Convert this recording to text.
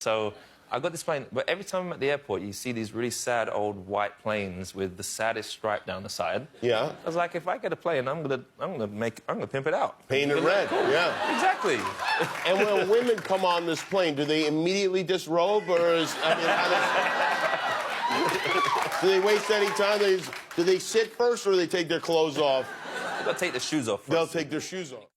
So I got this plane, but every time I'm at the airport, you see these really sad old white planes with the saddest stripe down the side. Yeah. I was like, if I get a plane, I'm gonna pimp it out. Paint it red. Cool. Yeah. Exactly. And when women come on this plane, do they immediately disrobe, or is do they waste any time? Do they sit first, or do they take their clothes off? They'll take the shoes off first. They'll take their shoes off.